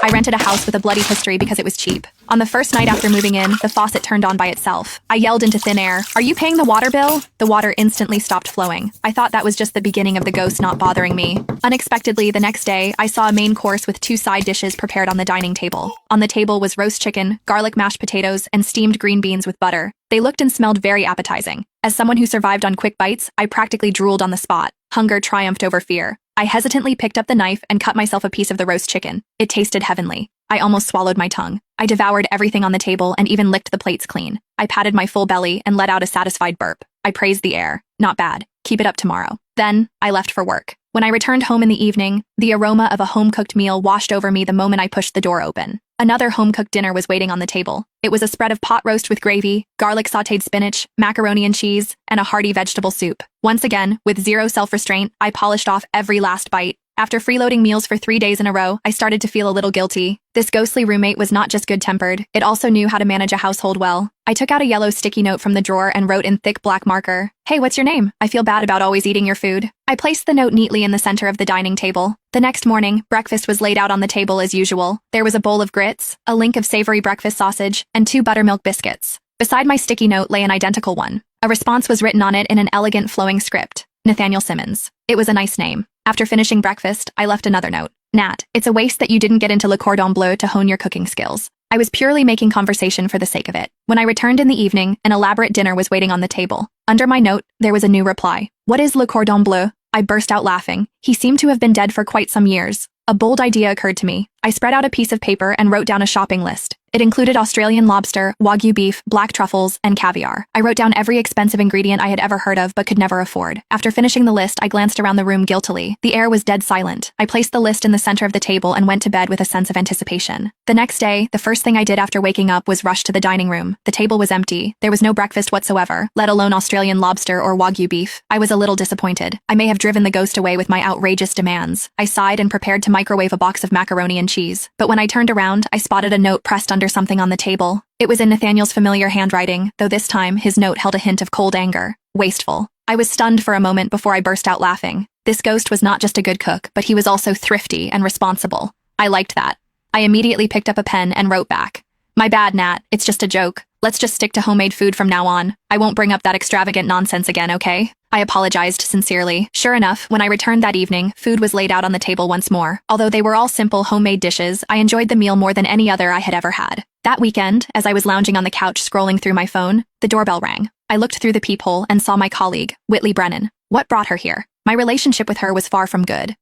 I rented a house with a bloody history because it was cheap. On the first night after moving in, the faucet turned on by itself. I yelled into thin air, "Are you paying the water bill?" The water instantly stopped flowing. I thought that was just the beginning of the ghost not bothering me. Unexpectedly, the next day, I saw a main course with 2 side dishes prepared on the dining table. On the table was roast chicken, garlic mashed potatoes, and steamed green beans with butter. They looked and smelled very appetizing. As someone who survived on quick bites, I practically drooled on the spot. Hunger triumphed over fear. I hesitantly picked up the knife and cut myself a piece of the roast chicken. It tasted heavenly. I almost swallowed my tongue. I devoured everything on the table and even licked the plates clean. I patted my full belly and let out a satisfied burp. I praised the air. Not bad. Keep it up tomorrow. Then, I left for work. When I returned home in the evening, the aroma of a home-cooked meal washed over me the moment I pushed the door open. Another home-cooked dinner was waiting on the table. It was a spread of pot roast with gravy, garlic sautéed spinach, macaroni and cheese, and a hearty vegetable soup. Once again, with zero self-restraint, I polished off every last bite. After freeloading meals for 3 days in a row, I started to feel a little guilty. This ghostly roommate was not just good-tempered, it also knew how to manage a household well. I took out a yellow sticky note from the drawer and wrote in thick black marker, "Hey, what's your name? I feel bad about always eating your food." I placed the note neatly in the center of the dining table. The next morning, breakfast was laid out on the table as usual. There was a bowl of grits, a link of savory breakfast sausage, and 2 buttermilk biscuits. Beside my sticky note lay an identical one. A response was written on it in an elegant flowing script. Nathaniel Simmons. It was a nice name. After finishing breakfast, I left another note. Nat, it's a waste that you didn't get into Le Cordon Bleu to hone your cooking skills. I was purely making conversation for the sake of it. When I returned in the evening, an elaborate dinner was waiting on the table. Under my note, there was a new reply. "What is Le Cordon Bleu?" I burst out laughing. He seemed to have been dead for quite some years. A bold idea occurred to me. I spread out a piece of paper and wrote down a shopping list. It included Australian lobster, Wagyu beef, black truffles, and caviar. I wrote down every expensive ingredient I had ever heard of but could never afford. After finishing the list, I glanced around the room guiltily. The air was dead silent. I placed the list in the center of the table and went to bed with a sense of anticipation. The next day, the first thing I did after waking up was rush to the dining room. The table was empty. There was no breakfast whatsoever, let alone Australian lobster or Wagyu beef. I was a little disappointed. I may have driven the ghost away with my outrageous demands. I sighed and prepared to microwave a box of macaroni and cheese. But when I turned around, I spotted a note pressed under something on the table. It was in Nathaniel's familiar handwriting, though this time his note held a hint of cold anger. Wasteful. I was stunned for a moment before I burst out laughing. This ghost was not just a good cook, but he was also thrifty and responsible. I liked that. I immediately picked up a pen and wrote back. "My bad, Nat. It's just a joke. Let's just stick to homemade food from now on. I won't bring up that extravagant nonsense again, okay?" I apologized sincerely. Sure enough, when I returned that evening, food was laid out on the table once more. Although they were all simple homemade dishes, I enjoyed the meal more than any other I had ever had. That weekend, as I was lounging on the couch scrolling through my phone, the doorbell rang. I looked through the peephole and saw my colleague, Whitley Brennan. What brought her here? My relationship with her was far from good.